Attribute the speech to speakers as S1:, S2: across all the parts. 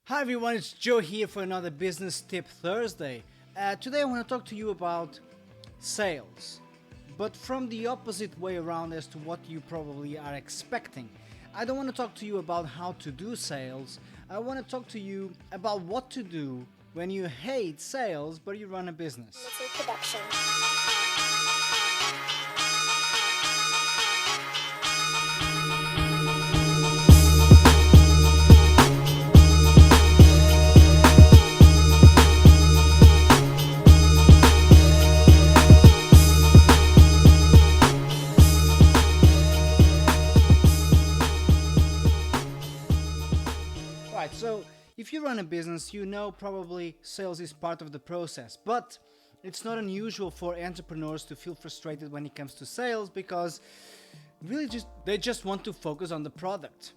S1: Hi everyone, it's Joe here for another Business Tip Thursday. Today I want to talk to you about sales, but from the opposite way around as to what you probably are expecting. I don't want to talk to you about how to do sales. I want to talk to you about what to do when you hate sales but you run a business.
S2: Production.
S1: Right, so if you run a business, you know probably sales is part of the process, but it's not unusual for entrepreneurs to feel frustrated when it comes to sales because really they just want to focus on the product.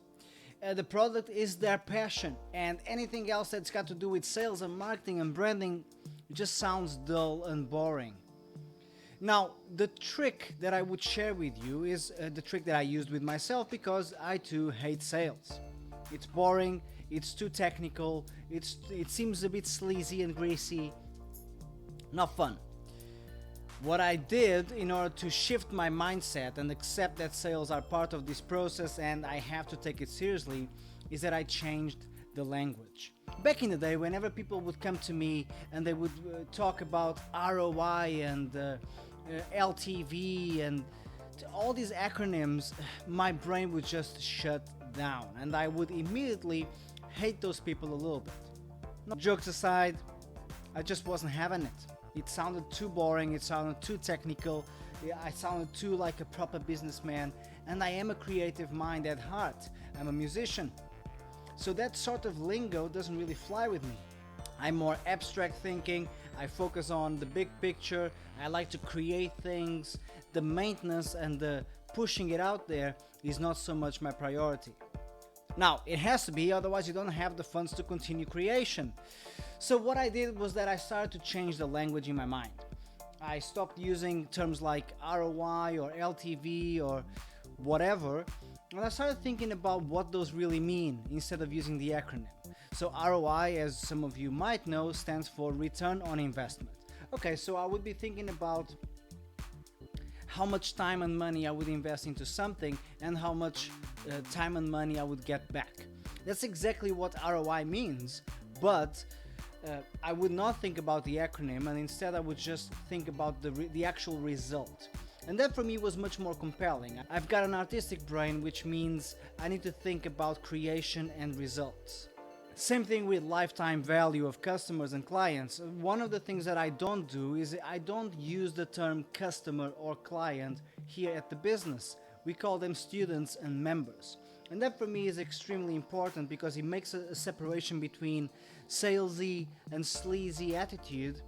S1: The product is their passion, and anything else that's got to do with sales and marketing and branding just sounds dull and boring. Now, the trick that I would share with you is the trick that I used with myself because I too hate sales. It's boring, it's too technical, it seems a bit sleazy and greasy, not fun. What I did in order to shift my mindset and accept that sales are part of this process and I have to take it seriously is that I changed the language. Back in the day, whenever people would come to me and they would talk about ROI and LTV and all these acronyms, my brain would just shut down and I would immediately hate those people a little bit. No, jokes aside, I just wasn't having it. It sounded too boring, it sounded too technical, I sounded too like a proper businessman, and I am a creative mind at heart. I'm a musician. So that sort of lingo doesn't really fly with me. I'm more abstract thinking, I focus on the big picture, I like to create things. The maintenance and the pushing it out there is not so much my priority. Now, it has to be, otherwise you don't have the funds to continue creation. So what I did was that I started to change the language in my mind. I stopped using terms like ROI or LTV or whatever, and I started thinking about what those really mean instead of using the acronym. So ROI, as some of you might know, stands for return on investment. Okay, so I would be thinking about how much time and money I would invest into something and how much time and money I would get back. That's exactly what ROI means, but I would not think about the acronym, and instead I would just think about the actual result. And that for me was much more compelling. I've got an artistic brain, which means I need to think about creation and results. Same thing with lifetime value of customers and clients. One of the things that I don't do is I don't use the term customer or client here at the business. We call them students and members. And that for me is extremely important because it makes a separation between salesy and sleazy attitude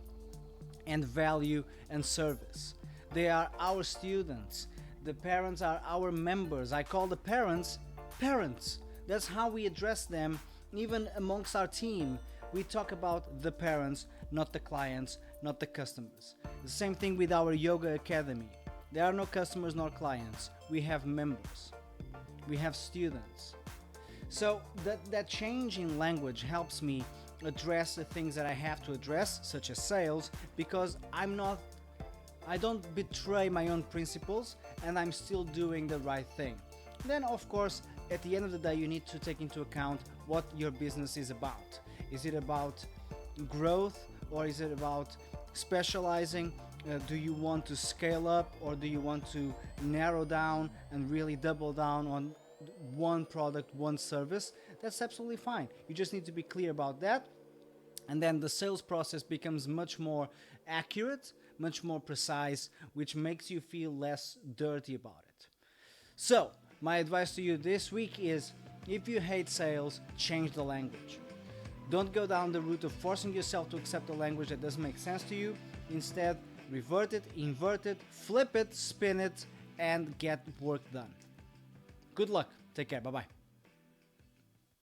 S1: and value and service. They are our students. The parents are our members. I call the parents parents. That's how we address them. Even amongst our team, we talk about the parents, not the clients, not the customers. The same thing with our yoga academy. There are no customers nor clients. We have members. We have students. So that change in language helps me address the things that I have to address, such as sales, because I don't betray my own principles and I'm still doing the right thing. Then, of course, at the end of the day, you need to take into account what your business is about. Is it about growth or is it about specializing? Do you want to scale up or do you want to narrow down and really double down on one product, one service? That's absolutely fine. You just need to be clear about that. And then the sales process becomes much more accurate, much more precise, which makes you feel less dirty about it. So, my advice to you this week is, if you hate sales, change the language. Don't go down the route of forcing yourself to accept a language that doesn't make sense to you. Instead, revert it, invert it, flip it, spin it, and get work done. Good luck. Take care. Bye-bye.